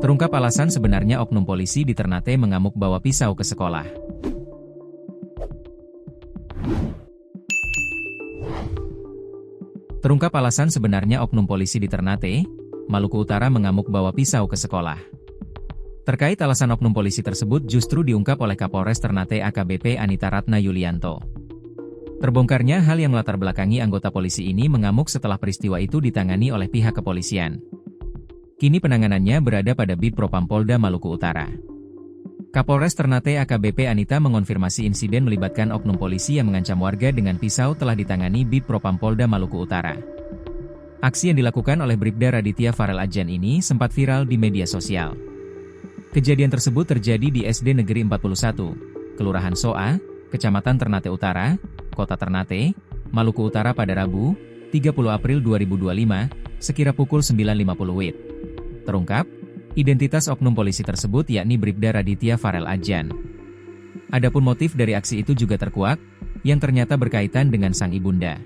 Terungkap alasan sebenarnya oknum polisi di Ternate mengamuk bawa pisau ke sekolah. Terungkap alasan sebenarnya oknum polisi di Ternate, Maluku Utara mengamuk bawa pisau ke sekolah. Terkait alasan oknum polisi tersebut justru diungkap oleh Kapolres Ternate AKBP Anita Ratna Yulianto. Terbongkarnya hal yang melatar belakangi anggota polisi ini mengamuk setelah peristiwa itu ditangani oleh pihak kepolisian. Kini penanganannya berada pada Bid Propam Polda Maluku Utara. Kapolres Ternate AKBP Anita mengonfirmasi insiden melibatkan oknum polisi yang mengancam warga dengan pisau telah ditangani Bid Propam Polda Maluku Utara. Aksi yang dilakukan oleh Bribda Raditya Farel Adjan ini sempat viral di media sosial. Kejadian tersebut terjadi di SD Negeri 41, Kelurahan Soa, Kecamatan Ternate Utara, Kota Ternate, Maluku Utara pada Rabu, 30 April 2025, sekira pukul 9.50 WIB. Terungkap, identitas oknum polisi tersebut yakni Bribda Raditya Farel Adjan. Adapun motif dari aksi itu juga terkuak, yang ternyata berkaitan dengan sang ibunda.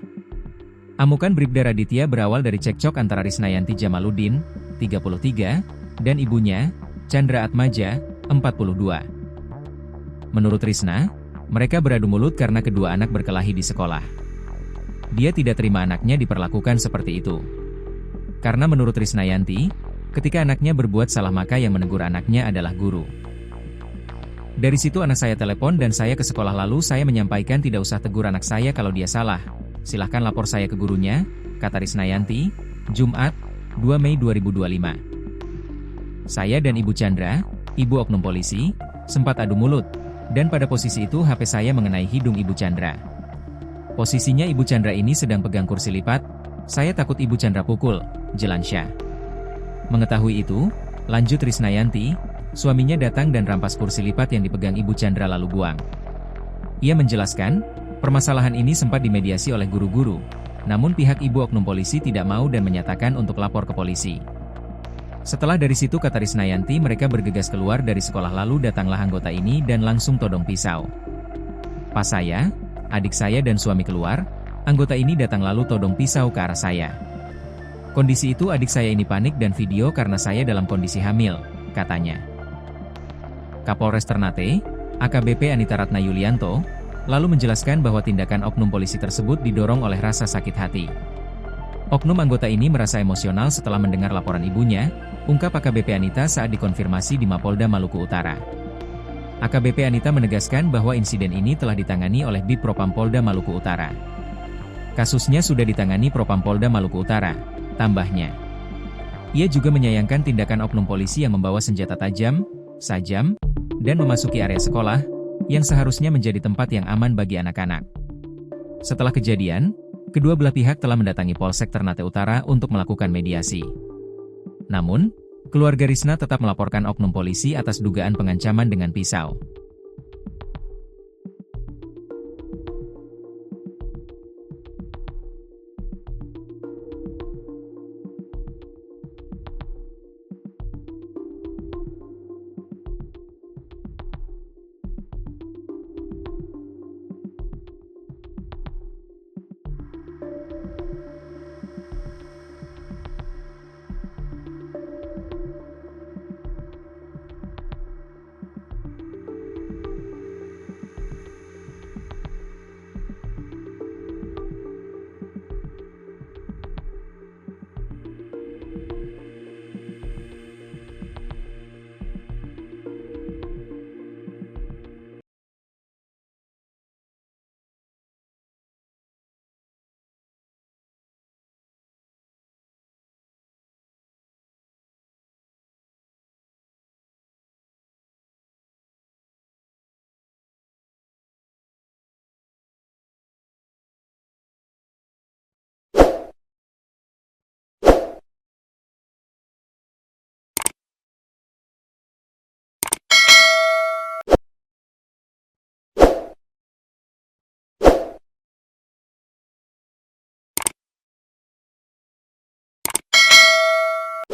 Amukan Bribda Raditya berawal dari cekcok antara Risnayanti Jamaluddin, 33, dan ibunya, Chandra Atmaja, 42. Menurut Risna, mereka beradu mulut karena kedua anak berkelahi di sekolah. Dia tidak terima anaknya diperlakukan seperti itu. Karena menurut Risnayanti, ketika anaknya berbuat salah maka yang menegur anaknya adalah guru. Dari situ anak saya telepon dan saya ke sekolah lalu saya menyampaikan tidak usah tegur anak saya kalau dia salah. Silahkan lapor saya ke gurunya, kata Risnayanti, Jumat, 2 Mei 2025. Saya dan Ibu Chandra, ibu oknum polisi, sempat adu mulut, dan pada posisi itu HP saya mengenai hidung Ibu Chandra. Posisinya Ibu Chandra ini sedang pegang kursi lipat, saya takut Ibu Chandra pukul, Jelansyah. Mengetahui itu, lanjut Risnayanti, suaminya datang dan rampas kursi lipat yang dipegang Ibu Chandra lalu buang. Ia menjelaskan, permasalahan ini sempat dimediasi oleh guru-guru, namun pihak ibu oknum polisi tidak mau dan menyatakan untuk lapor ke polisi. Setelah dari situ kata Risnayanti mereka bergegas keluar dari sekolah lalu datanglah anggota ini dan langsung todong pisau. Pas saya, adik saya dan suami keluar, anggota ini datang lalu todong pisau ke arah saya. Kondisi itu adik saya ini panik dan video karena saya dalam kondisi hamil, katanya. Kapolres Ternate, AKBP Anita Ratna Yulianto, lalu menjelaskan bahwa tindakan oknum polisi tersebut didorong oleh rasa sakit hati. Oknum anggota ini merasa emosional setelah mendengar laporan ibunya, ungkap AKBP Anita saat dikonfirmasi di Mapolda Maluku Utara. AKBP Anita menegaskan bahwa insiden ini telah ditangani oleh Bid Propam Polda Maluku Utara. Kasusnya sudah ditangani Propam Polda Maluku Utara, tambahnya. Ia juga menyayangkan tindakan oknum polisi yang membawa senjata tajam, sajam, dan memasuki area sekolah, yang seharusnya menjadi tempat yang aman bagi anak-anak. Setelah kejadian, kedua belah pihak telah mendatangi Polsek Ternate Utara untuk melakukan mediasi. Namun, keluarga Risna tetap melaporkan oknum polisi atas dugaan pengancaman dengan pisau.